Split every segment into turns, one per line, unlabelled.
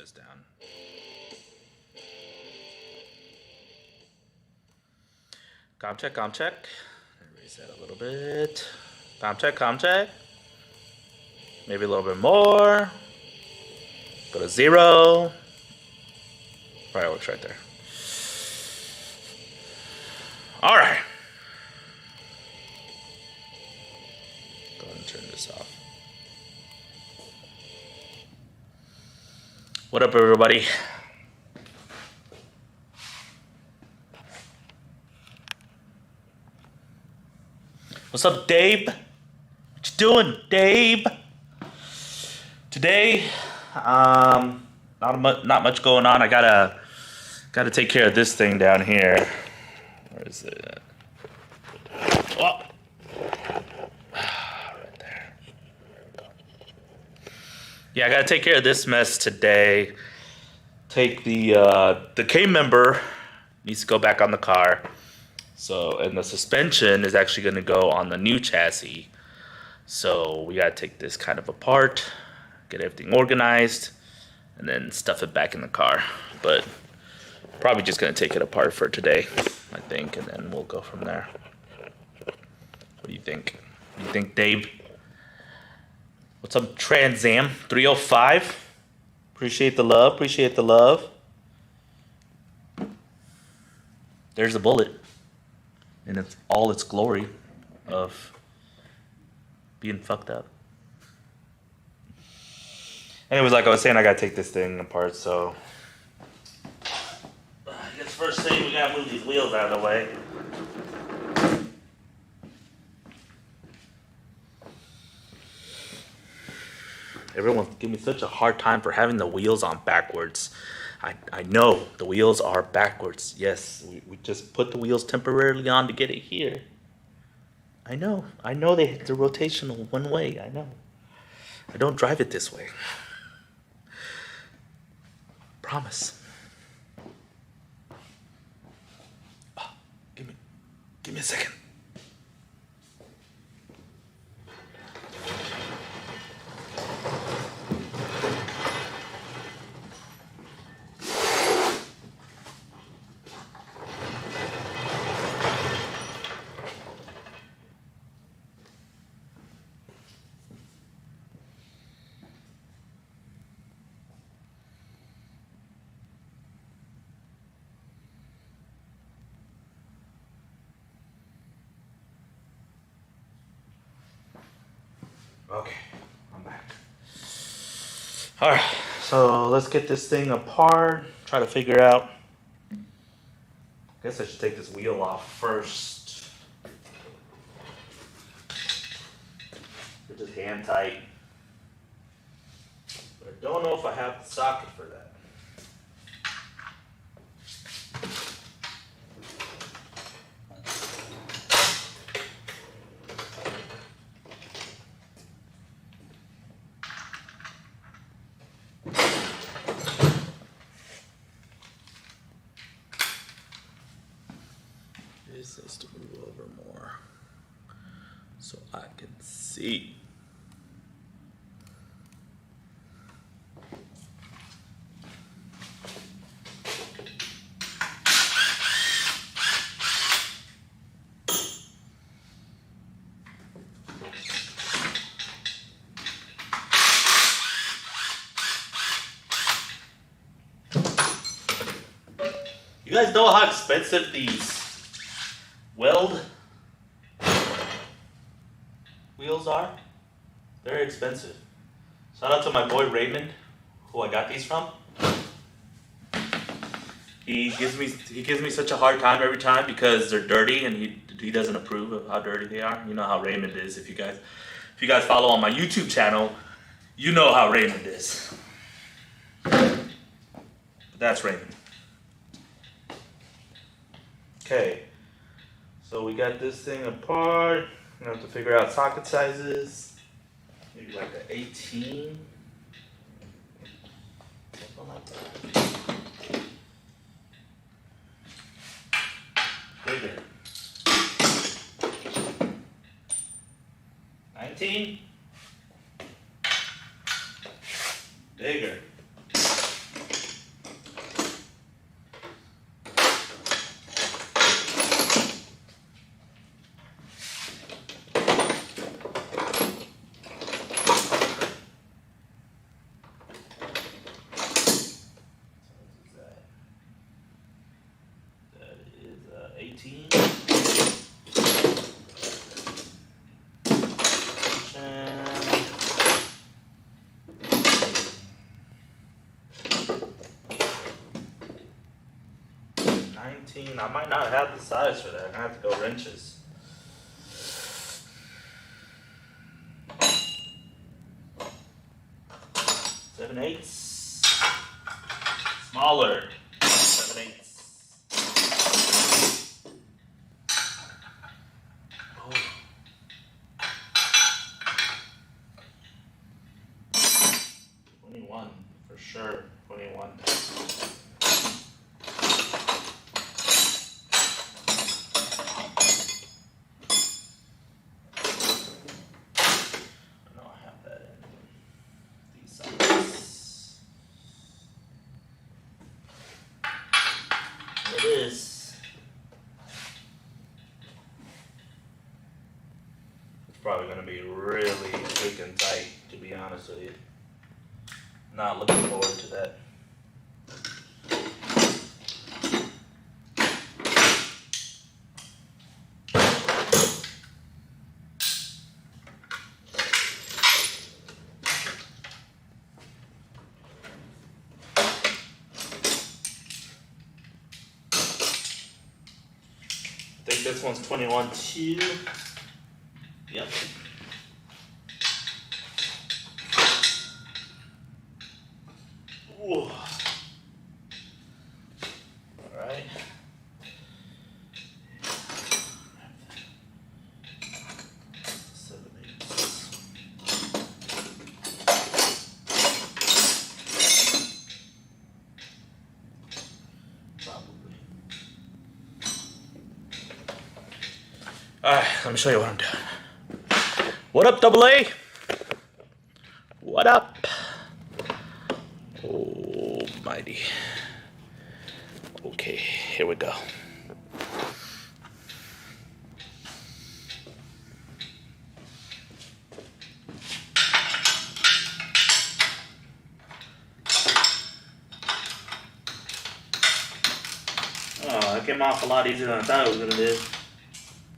this down. Comp check, comp check. Raise that a little bit. Comp check, comp check. Maybe a little bit more. Go to 0. Probably works right there. All right. Go ahead and turn this off. What up, everybody? What's up, Dave? What you doing, Dave? Today, not much going on. I gotta take care of this thing down here. Where is it? Oh, right there. Yeah, I gotta take care of this mess today. Take the K member needs to go back on the car. So, and the suspension is actually going to go on the new chassis. So we got to take this kind of apart, get everything organized, and then stuff it back in the car. But probably just going to take it apart for today, I think, and then we'll go from there. What do you think? What do you think, Dave? What's up, Trans Am 305? Appreciate the love. Appreciate the love. There's the bullet. And it's all its glory of being fucked up. Anyways, like I was saying, I gotta take this thing apart, so I guess first thing we gotta move these wheels out of the way. Everyone's giving me such a hard time for having the wheels on backwards. I know the wheels are backwards. Yes, we just put the wheels temporarily on to get it here. I know they're rotational one way. I know. I don't drive it this way. Promise. Oh, give me a second. Okay, I'm back. All right, so let's get this thing apart. Try to figure out. I guess I should take this wheel off first. It's just hand tight. But I don't know if I have the socket for that. This needs to move over more so I can see. You guys know how expensive these weld wheels are? They're expensive. Shout out to my boy Raymond, who I got these from. He gives me such a hard time every time because they're dirty and he doesn't approve of how dirty they are. You know how Raymond is. If you guys follow on my YouTube channel, you know how Raymond is. But that's Raymond. Okay. So we got this thing apart. We have to figure out socket sizes. Maybe like an 18. Something like that. Bigger. 19. Bigger. 18. I might not have the size for that. I have to go wrenches. Seven eighths. Smaller. 7/8. Oh. 21 for sure. 21. It's probably going to be really big and tight, to be honest with you. Not looking forward to that. I think this one's 21 too. Yep. Ooh. Alright. Alright, let me show you what I'm doing. What up, Double A? What up? Almighty. Okay, here we go. Oh, it came off a lot easier than I thought it was gonna do.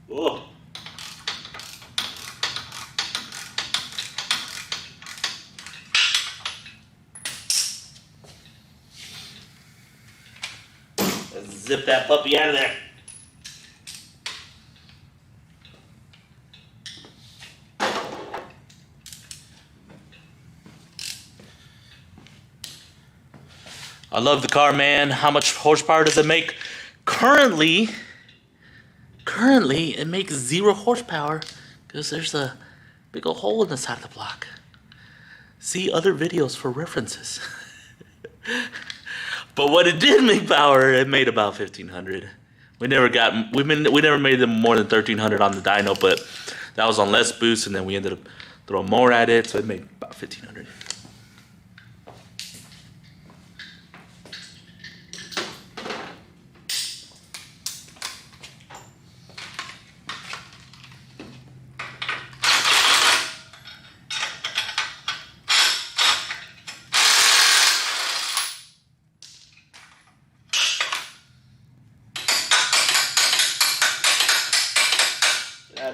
Whoa. Let's zip that puppy out of there. I love the car, man. How much horsepower does it make? Currently it makes 0 horsepower because there's a big old hole in the side of the block. See other videos for references. But when it did make power, it made about 1,500. We never made them more than 1,300 on the dyno, but that was on less boost, and then we ended up throwing more at it, so it made about 1,500.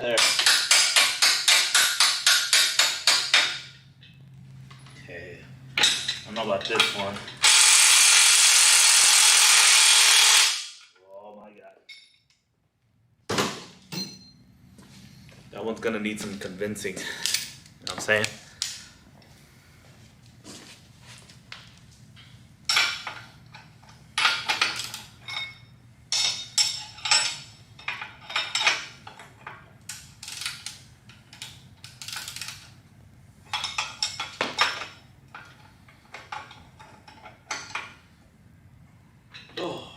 There. Okay. I don't know about this one. Oh my god. That one's gonna need some convincing. You know what I'm saying? Oh.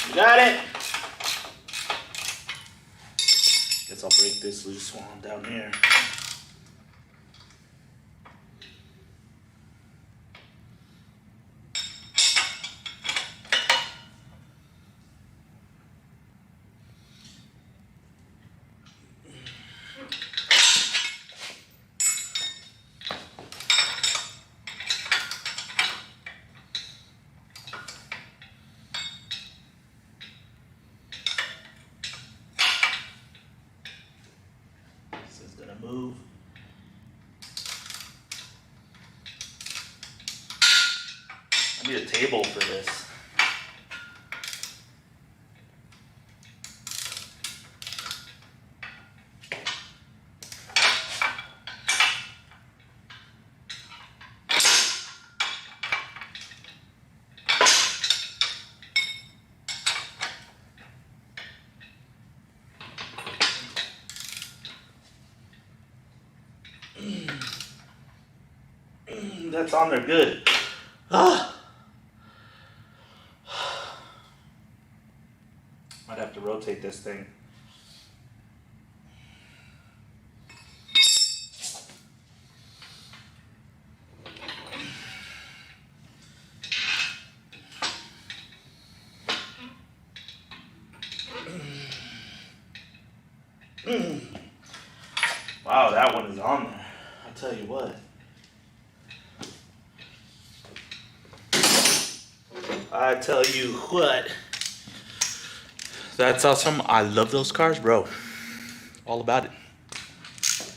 You got it? Guess I'll break this loose one down here. move. I need a table for this. That's on there good. Ah. Might have to rotate this thing. Wow, that one is on there. I'll tell you what. I tell you what. That's awesome. I love those cars, bro. All about it.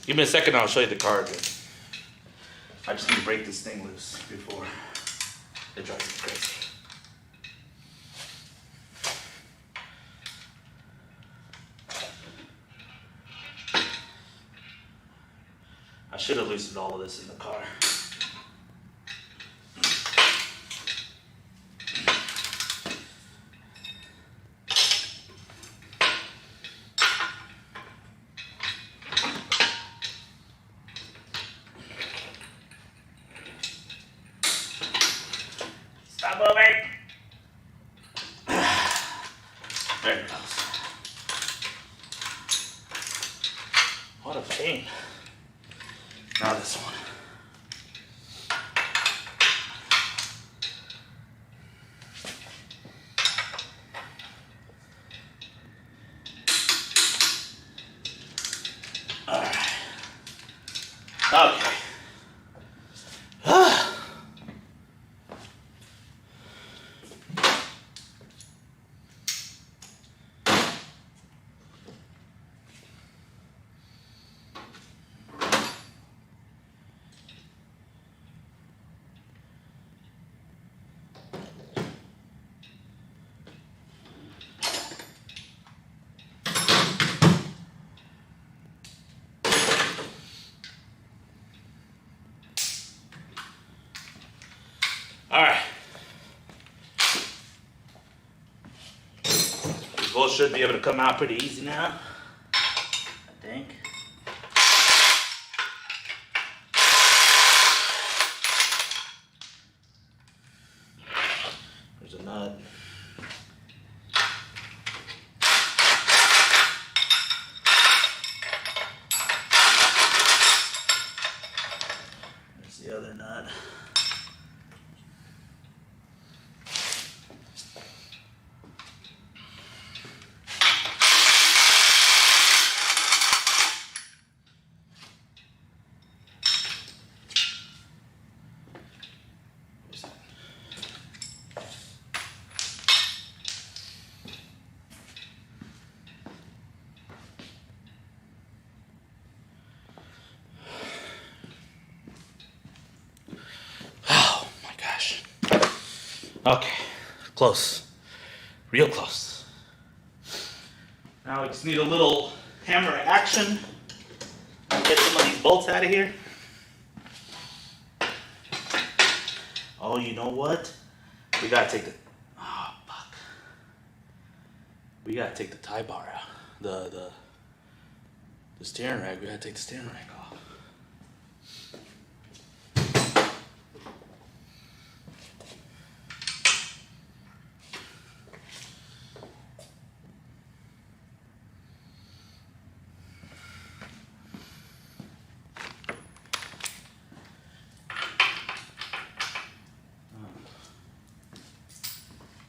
Give me a second, I'll show you the car again. I just need to break this thing loose before it drives me crazy. I should have loosened all of this in the car. Stop moving! There it goes. What a pain. Now this one. All right. Okay. All right. We both should be able to come out pretty easy now, I think. There's a nut. There's the other nut. Okay, close, real close. Now we just need a little hammer action. Get some of these bolts out of here. Oh, you know what? We gotta take the, oh fuck. We gotta take the tie bar out. The steering rack, we gotta take the steering rack off.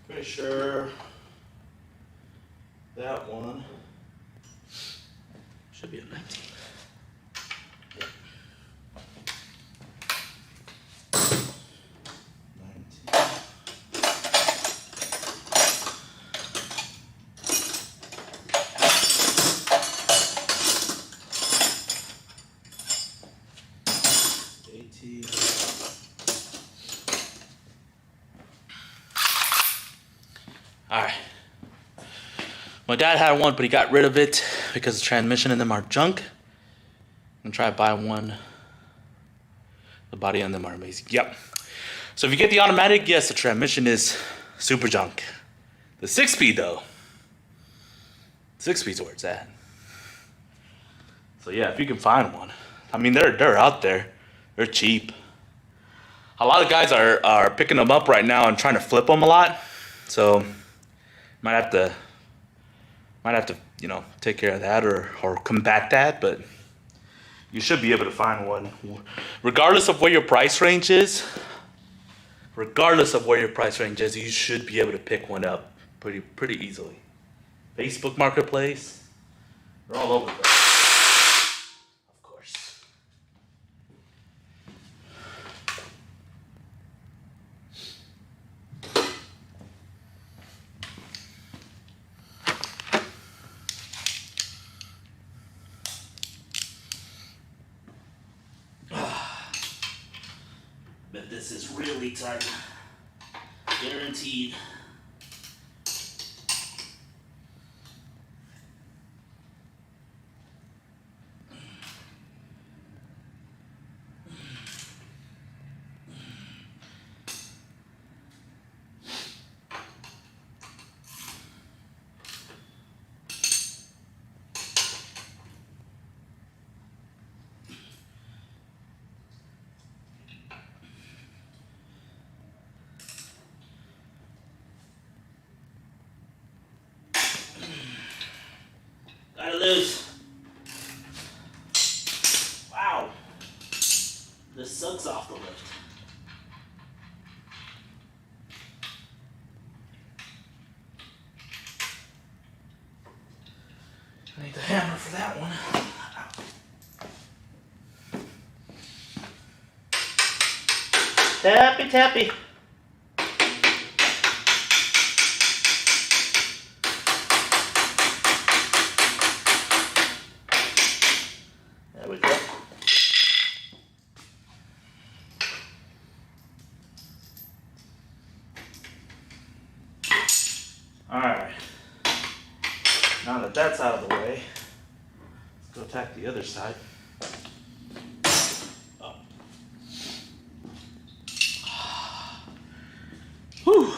Pretty sure that one should be a 19. Yep. 19. All right. My dad had one, but he got rid of it because the transmission in them are junk. I'm gonna try to buy one. The body on them are amazing. Yep. So if you get the automatic, yes, the transmission is super junk. The 6-speed though, 6-speed's where it's at. So yeah, if you can find one, I mean they're out there, they're cheap. A lot of guys are picking them up right now and trying to flip them a lot. So might have to take care of that or combat that, but you should be able to find one, regardless of where your price range is. Regardless of where your price range is, you should be able to pick one up pretty easily. Facebook Marketplace, they're all over the place. Of course. But this is really tight. Guaranteed. Gotta lose. Wow. This sucks off the lift. I need the hammer for that one. Tappy, tappy. There we go. Alright. Now that that's out of the way, let's go attack the other side. Oh. Whew.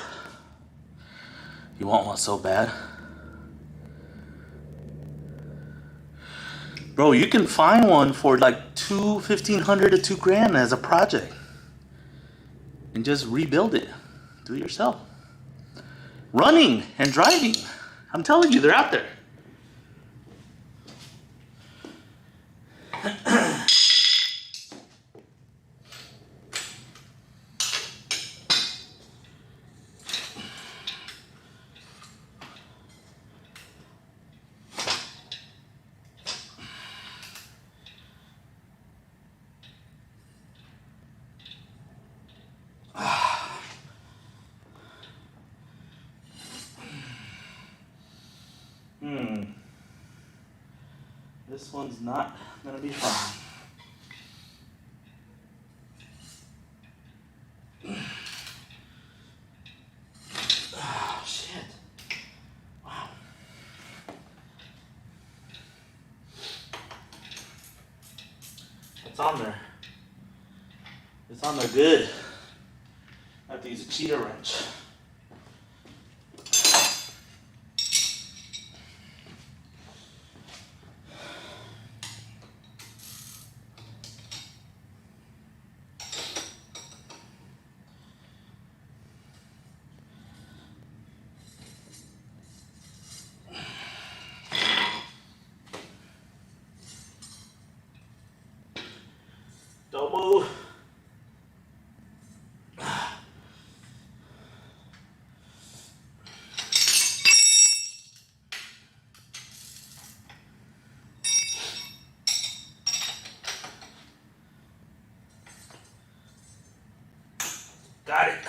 You want one so bad. Bro, you can find one for like $1,500 to $2,000 as a project. And just rebuild it. Do it yourself. Running and driving. I'm telling you, they're out there. This one's not gonna be fun. Oh, shit. Wow. It's on there. It's on there good. I have to use a cheater wrench. Don't move. Got it.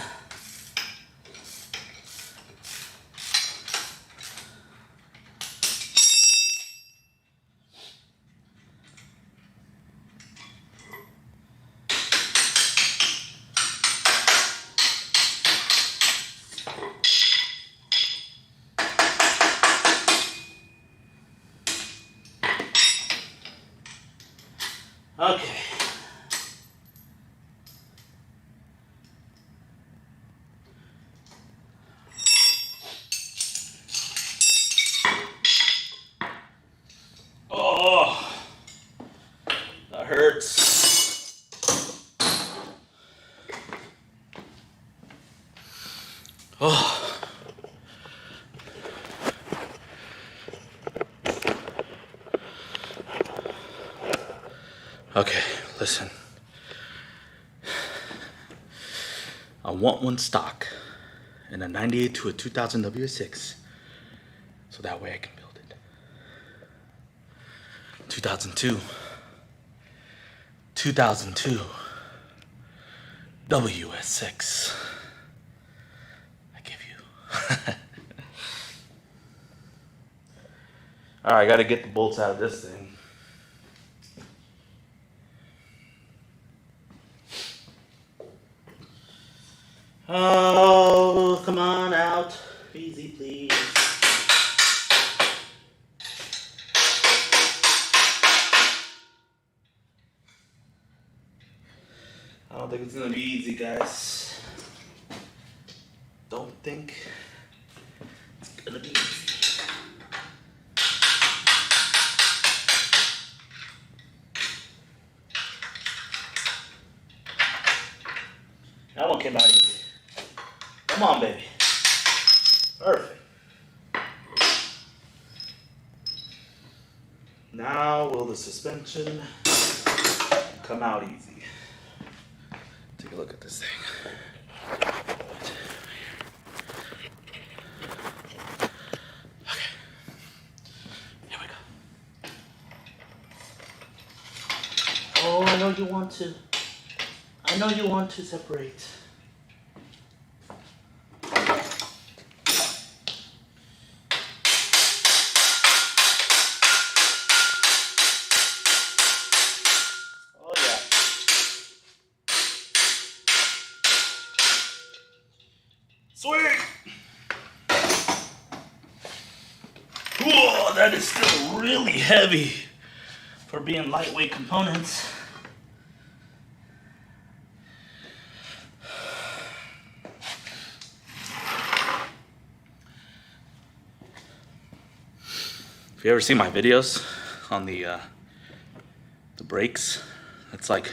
Okay. Oh, that hurts. Oh. Okay, listen. I want one stock in a 98 to a 2000 WS6 so that way I can build it. 2002. 2002 WS6. I give you. Alright, I gotta get the bolts out of this thing. Oh, come on out. Easy, please. I don't think it's gonna be easy, guys. Don't think it's gonna be easy. That one came out easy. Come on, baby. Perfect. Now will the suspension come out easy? Take a look at this thing. Okay. Here we go. Oh, I know you want to. I know you want to separate. Sweet! Whoa, that is still really heavy for being lightweight components. If you ever see my videos on the brakes, it's like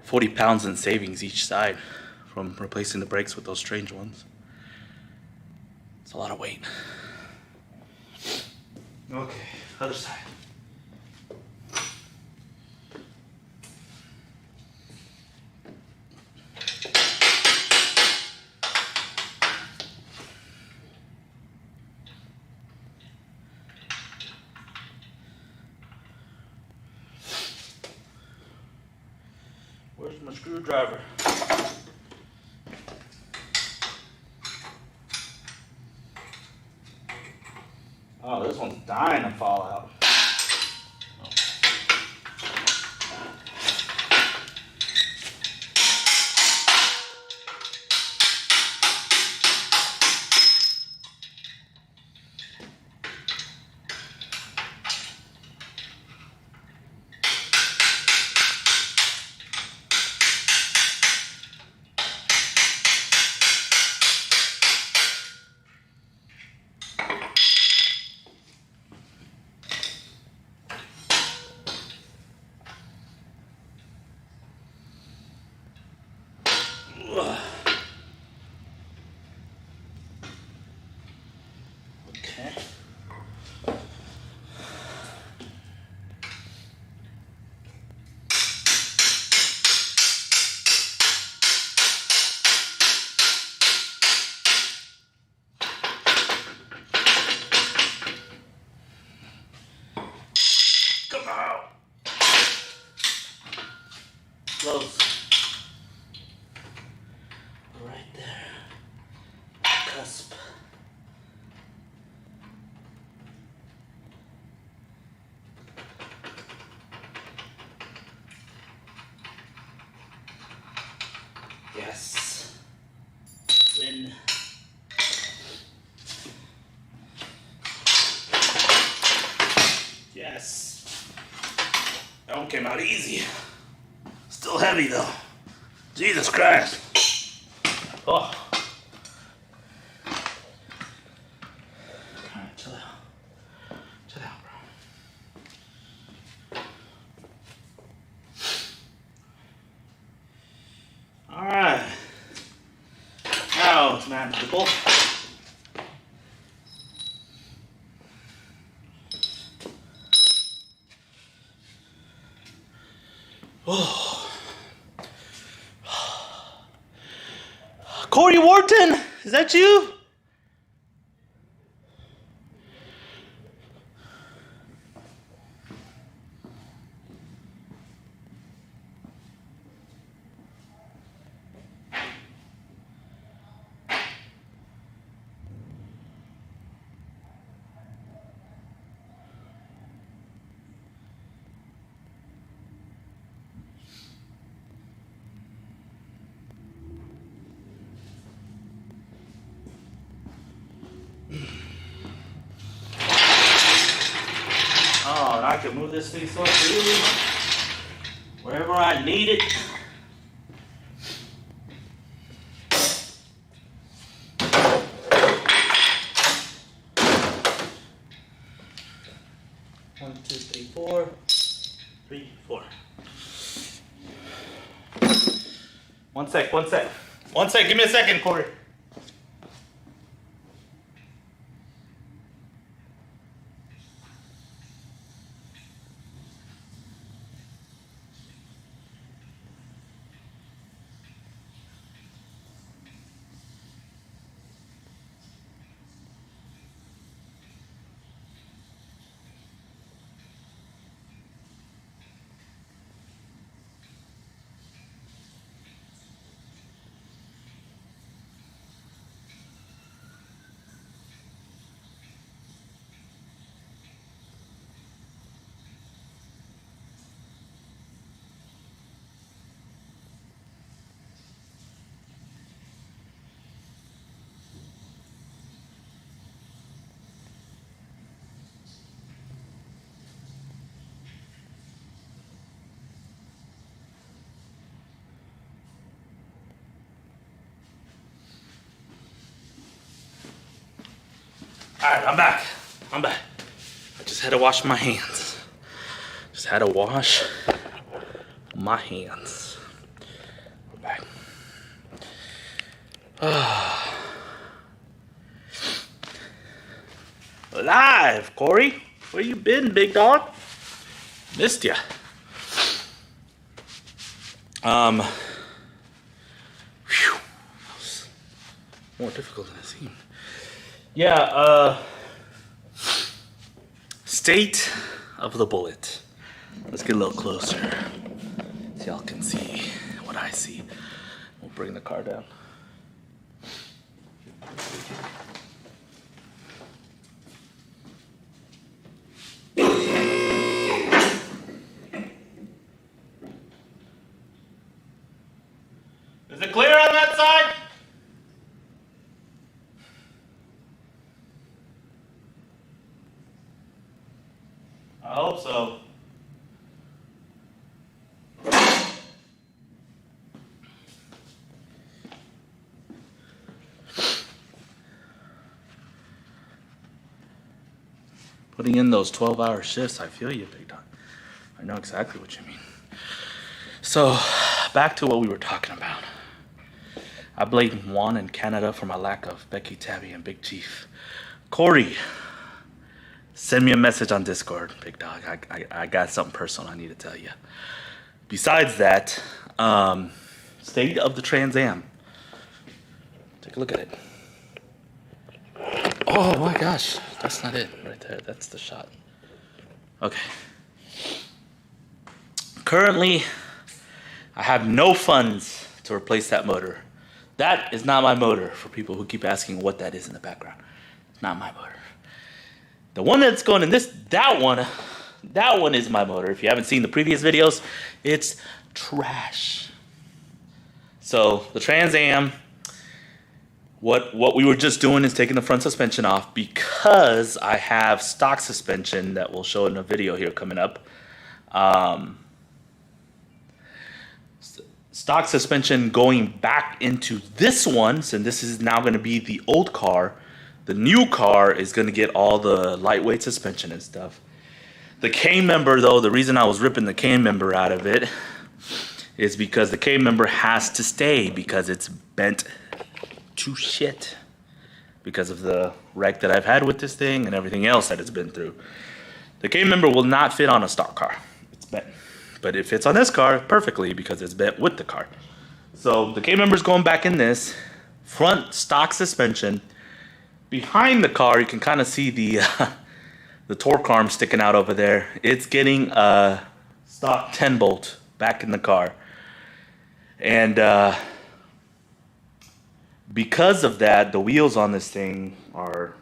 40 pounds in savings each side from replacing the brakes with those strange ones. It's a lot of weight. Okay, other side. Where's my screwdriver? Oh, this one's dying to fall out. Okay. Come out. Close. Right there. Cusp. Yes. Win. Yes. Don't one came out easy. Still heavy though. Jesus Christ. Oh. Alright, chill out. Chill out, bro. Alright. Now it's manageable. Oh. Corey Wharton, is that you? Oh, and I can move this thing so freely wherever I need it. One, two, three, four. 3, 4. One sec. Give me a second, Corey. Alright, I'm back. I just had to wash my hands. We're back. Alive, Corey. Where you been, big dog? Missed ya. That was more difficult than it seemed. Yeah, state of the bullet. Let's get a little closer so y'all can see what I see. We'll bring the car down. Is it clear on that side? I hope so. Putting in those 12-hour shifts, I feel you, big dog. I know exactly what you mean. So, back to what we were talking about. I blame Juan and Canada for my lack of Becky, Tabby, and Big Chief. Corey, send me a message on Discord, big dog. I got something personal I need to tell you. Besides that, state of the Trans Am. Take a look at it. Oh my gosh, that's not it right there. That's the shot. Okay. Currently, I have no funds to replace that motor. That is not my motor, for people who keep asking what that is in the background. It's not my motor. The one that's going in that one is my motor. If you haven't seen the previous videos, it's trash. So the Trans Am, what we were just doing is taking the front suspension off because I have stock suspension that we'll show in a video here coming up. stock suspension going back into this one, so this is now going to be the old car. The new car is going to get all the lightweight suspension and stuff. The K member, though, the reason I was ripping the K member out of it is because the K member has to stay because it's bent to shit because of the wreck that I've had with this thing and everything else that it's been through. The K member will not fit on a stock car. It's bent. But it fits on this car perfectly because it's bent with the car. So the K member is going back in this front stock suspension. Behind the car, you can kind of see the torque arm sticking out over there. It's getting a stock 10 bolt back in the car. And because of that, the wheels on this thing are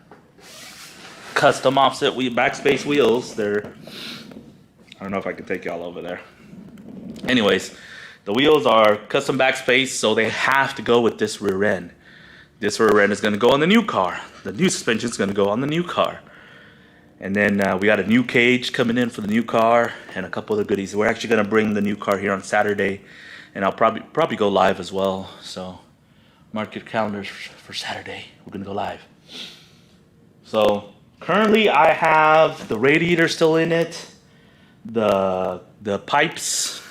custom offset backspace wheels. They're, I don't know if I can take y'all over there. Anyways, the wheels are custom backspace, so they have to go with this rear end. This rear end is going to go on the new car. The new suspension is going to go on the new car. And then we got a new cage coming in for the new car and a couple other goodies. We're actually going to bring the new car here on Saturday, and I'll probably go live as well. So mark your calendars for Saturday. We're going to go live. So currently I have the radiator still in it. The pipes,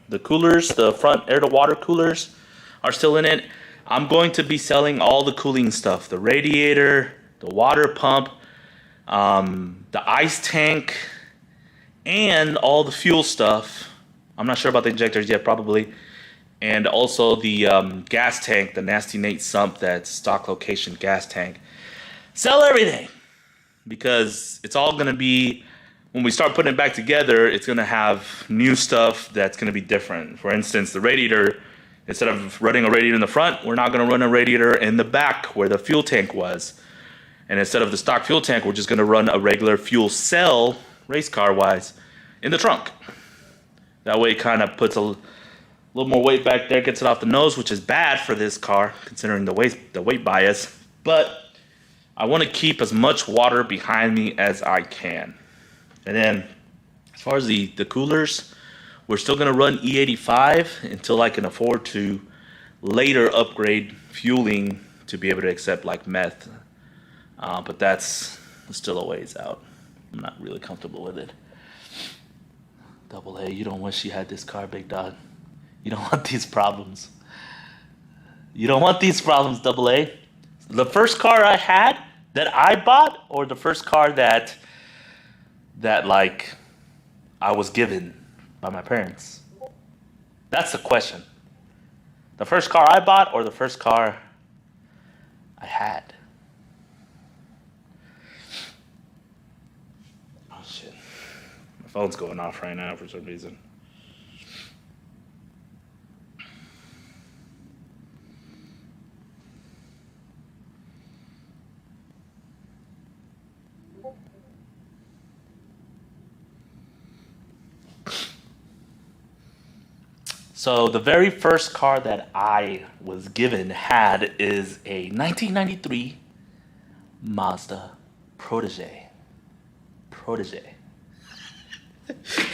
the coolers, the front air to water coolers are still in it. I'm going to be selling all the cooling stuff, the radiator, the water pump, the ice tank, and all the fuel stuff. I'm not sure about the injectors yet, probably. And also the gas tank, the Nasty Nate sump, that stock location gas tank. Sell everything, because it's all going to be, when we start putting it back together, it's going to have new stuff that's going to be different. For instance, the radiator, instead of running a radiator in the front, we're not going to run a radiator in the back where the fuel tank was. And instead of the stock fuel tank, we're just going to run a regular fuel cell, race car wise, in the trunk. That way it kind of puts a little more weight back there, gets it off the nose, which is bad for this car considering the weight bias. But I want to keep as much water behind me as I can. And then as far as the coolers, we're still going to run E85 until I can afford to later upgrade fueling to be able to accept like meth. But that's still a ways out. I'm not really comfortable with it. Double A, you don't wish you had this car, big dog. You don't want these problems. You don't want these problems, Double A. The first car I had that I bought, or the first car that like I was given by my parents? That's the question. The first car I bought or the first car I had? Oh shit. My phone's going off right now for some reason. So the very first car that I was given is a 1993 Mazda Protege.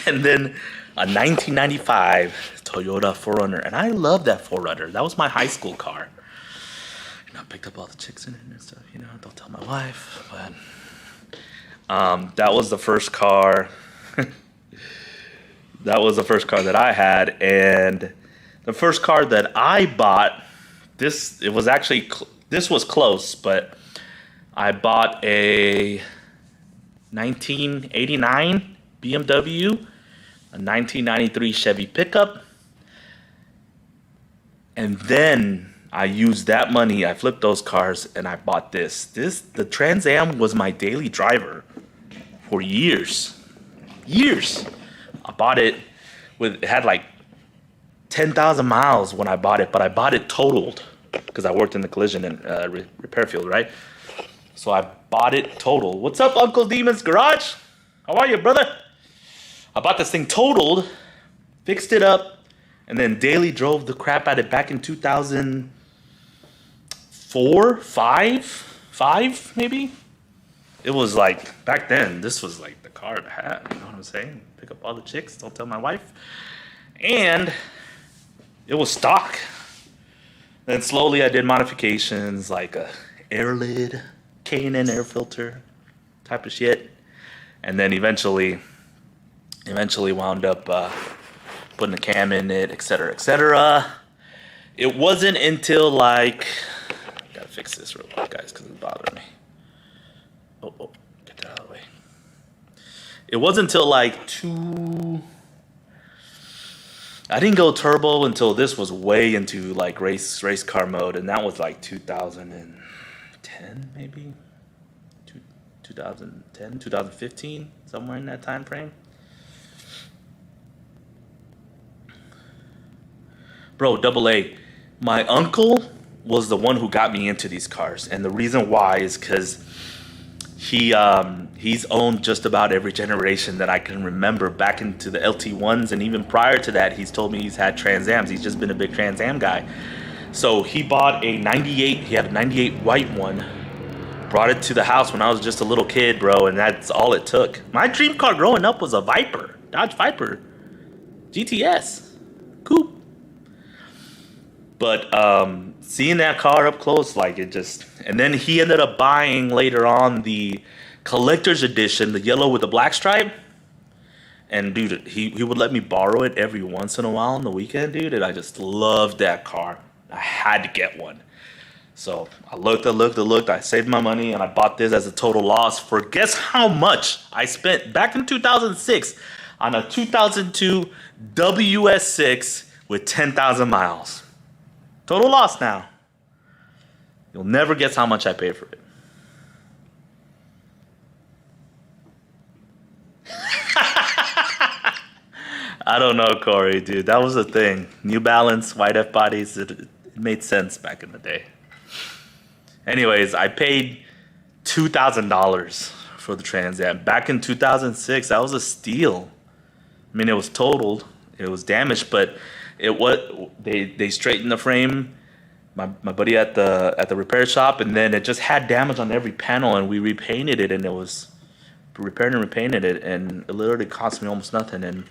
And then a 1995 Toyota 4Runner. And I love that 4Runner. That was my high school car. And I picked up all the chicks in it and stuff, you know, don't tell my wife. But that was the first car. That was the first car that I had, and the first car that I bought, this was close, but I bought a 1989 BMW, a 1993 Chevy pickup, and then I used that money, I flipped those cars, and I bought this. The Trans Am was my daily driver for years. I bought it it had like 10,000 miles when I bought it, but I bought it totaled because I worked in the collision and repair field, right? So I bought it totaled. What's up, Uncle Demon's Garage? How are you, brother? I bought this thing totaled, fixed it up, and then daily drove the crap out of it back in 2004, five maybe? It was like, back then, this was like the car to have, you know what I'm saying? Pick up all the chicks, don't tell my wife. And it was stock. Then slowly I did modifications like a air lid, K&N air filter type of shit. And then eventually wound up putting a cam in it, etc., etc. It wasn't until like, gotta fix this real quick, guys, because it's bothering me. Oh, get that out of the way. It wasn't until like I didn't go turbo until this was way into like race car mode, and that was like 2010 maybe, 2010, 2015, somewhere in that time frame. Bro, double A, my uncle was the one who got me into these cars, and the reason why is because he's owned just about every generation that I can remember back into the LT1s, and even prior to that, he's told me he's had Trans Ams. He's just been a big Trans Am guy. So he bought a 98, he had a 98 white one, brought it to the house when I was just a little kid, bro, and that's all it took. My dream car growing up was a Viper, Dodge Viper, GTS, coupe. But seeing that car up close, like it just, and then he ended up buying later on the collector's edition, the yellow with the black stripe. And dude, he would let me borrow it every once in a while on the weekend, dude. And I just loved that car. I had to get one. So I looked. I saved my money and I bought this as a total loss for guess how much I spent back in 2006 on a 2002 WS6 with 10,000 miles. Total loss now. You'll never guess how much I paid for it. I don't know, Corey, dude. That was the thing. New Balance, white F bodies. It made sense back in the day. Anyways, I paid $2,000 for the Trans Am. Back in 2006, that was a steal. I mean, it was totaled. It was damaged, but they straightened the frame. My buddy at the repair shop, and then it just had damage on every panel, and we repainted it, and it was repaired and repainted it, and it literally cost me almost nothing,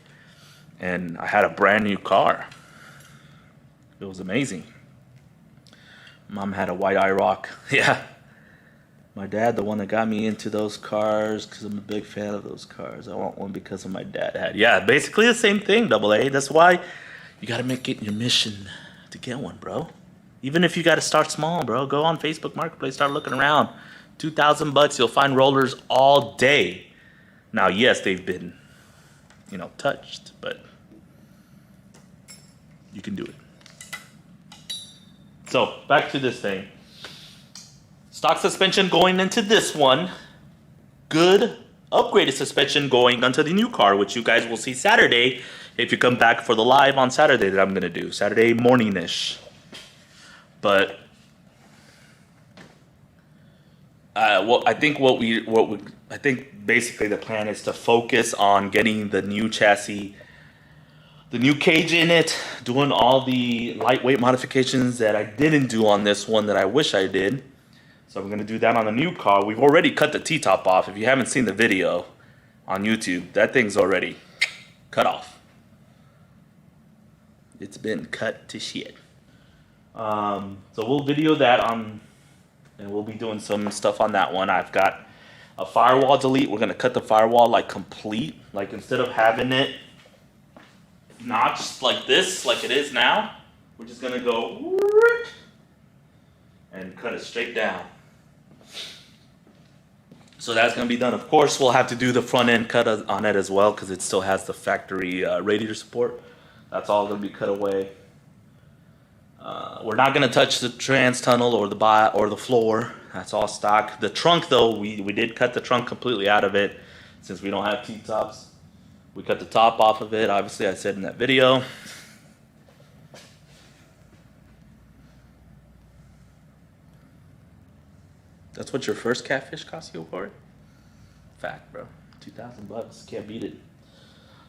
and I had a brand new car. It was amazing. Mom had a white IROC. Yeah. My dad, the one that got me into those cars, because I'm a big fan of those cars. I want one because of my dad had. Yeah, basically the same thing, double A. That's why you got to make it your mission to get one, bro. Even if you got to start small, bro. Go on Facebook Marketplace, start looking around. $2,000, you'll find rollers all day. Now, yes, they've been, touched, but you can do it. So, back to this thing. Stock suspension going into this one. Good upgraded suspension going onto the new car, which you guys will see Saturday if you come back for the live on Saturday that I'm going to do. Saturday morning-ish. But I think basically the plan is to focus on getting the new chassis, the new cage in it, doing all the lightweight modifications that I didn't do on this one that I wish I did. So I'm going to do that on the new car. We've already cut the T-top off. If you haven't seen the video on YouTube, that thing's already cut off. It's been cut to shit. So we'll video that on, and we'll be doing some stuff on that one. I've got a firewall delete. We're going to cut the firewall like complete. Like instead of having it notched like this, like it is now, we're just going to go and cut it straight down. So that's going to be done. Of course, we'll have to do the front end cut on it as well because it still has the factory radiator support. That's all going to be cut away. We're not going to touch the trans tunnel or the floor. That's all stock. The trunk, though, we did cut the trunk completely out of it since we don't have T-tops. We cut the top off of it. Obviously, I said in that video. That's what your first catfish cost you for it? Fact, bro. $2,000. Can't beat it.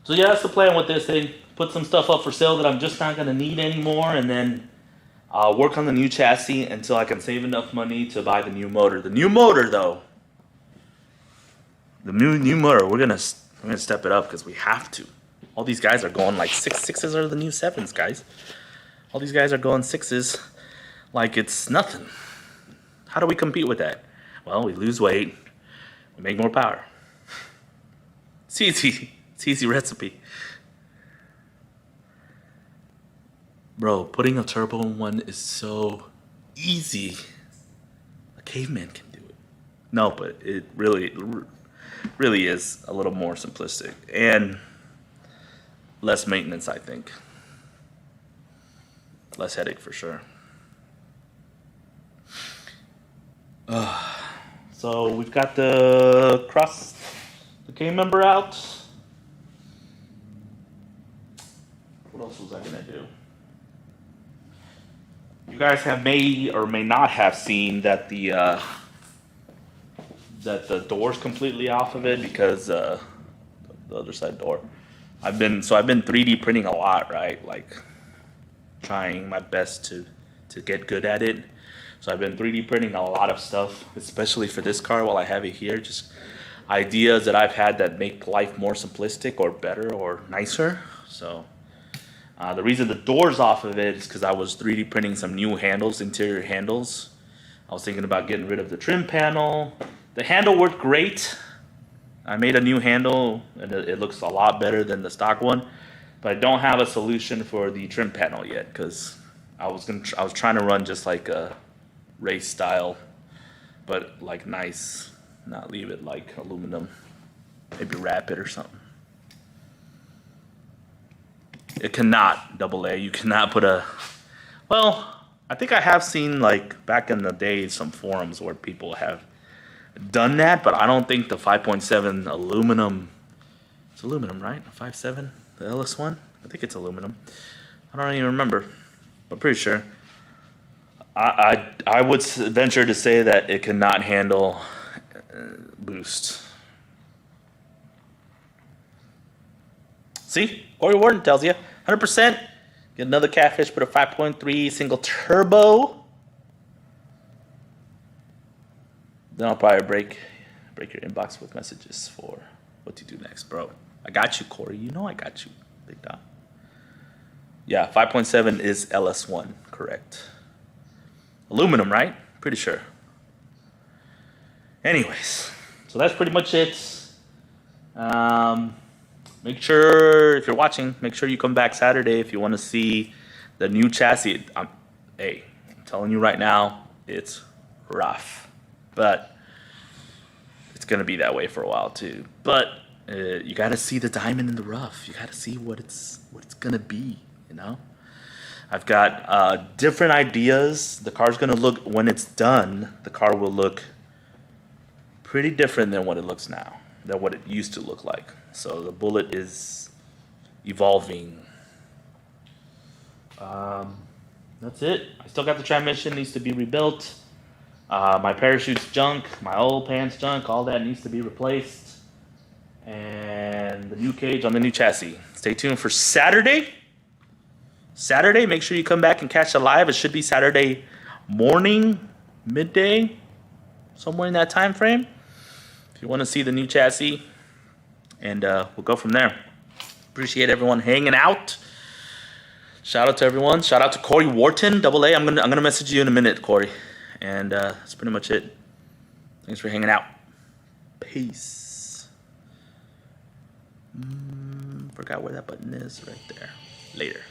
So yeah, that's the plan with this thing. Put some stuff up for sale that I'm just not going to need anymore, and then I'll work on the new chassis until I can save enough money to buy the new motor. The new motor, though, the new motor, we're gonna step it up because we have to. All these guys are going like 6.6s are the new 7s, guys. All these guys are going 6s like it's nothing. How do we compete with that? Well, we lose weight, we make more power. It's easy. It's easy recipe. Bro, putting a turbo in one is so easy. A caveman can do it. No, but it really is a little more simplistic and less maintenance, I think. Less headache for sure. So we've got the game member out. What else was I gonna do? You guys may or may not have seen that the door's completely off of it because the other side door. I've been 3D printing a lot, right? Like trying my best to get good at it. So I've been 3D printing a lot of stuff, especially for this car while I have it here. Just ideas that I've had that make life more simplistic or better or nicer. So the reason the door's off of it is because I was 3D printing some new handles, interior handles. I was thinking about getting rid of the trim panel. The handle worked great. I made a new handle and it looks a lot better than the stock one. But I don't have a solution for the trim panel yet because I was trying to run just like a race style, but like nice, not leave it like aluminum. Maybe wrap it or something. It cannot AA. You cannot put a. Well, I think I have seen like back in the day some forums where people have done that, but I don't think the 5.7 aluminum. It's aluminum, right? A 5.7, the LS1. I think it's aluminum. I don't even remember. I'm pretty sure. I would venture to say that it cannot handle boost. See, Corey Wharton tells you 100%. Get another catfish, put a 5.3 single turbo. Then I'll probably break your inbox with messages for what to do next, bro. I got you, Corey. You know I got you, big dog. Yeah, 5.7 is LS1, correct. Aluminum, right? Pretty sure. Anyways, so that's pretty much it. Make sure, if you're watching, make sure you come back Saturday if you want to see the new chassis. Hey, I'm telling you right now, it's rough. But it's going to be that way for a while too. But you got to see the diamond in the rough. You got to see what it's going to be, you know? I've got different ideas. The car's going to look, when it's done, the car will look pretty different than what it looks now, than what it used to look like. So the Bullet is evolving. That's it. I still got the transmission, needs to be rebuilt. My parachute's junk, my old pants junk, all that needs to be replaced. And the new cage on the new chassis. Stay tuned for Saturday. Saturday, make sure you come back and catch the live. It should be Saturday morning, midday, somewhere in that time frame. If you want to see the new chassis, and we'll go from there. Appreciate everyone hanging out. Shout out to everyone. Shout out to Corey Wharton, AA. I'm gonna message you in a minute, Corey. And that's pretty much it. Thanks for hanging out. Peace. Forgot where that button is. Right there. Later.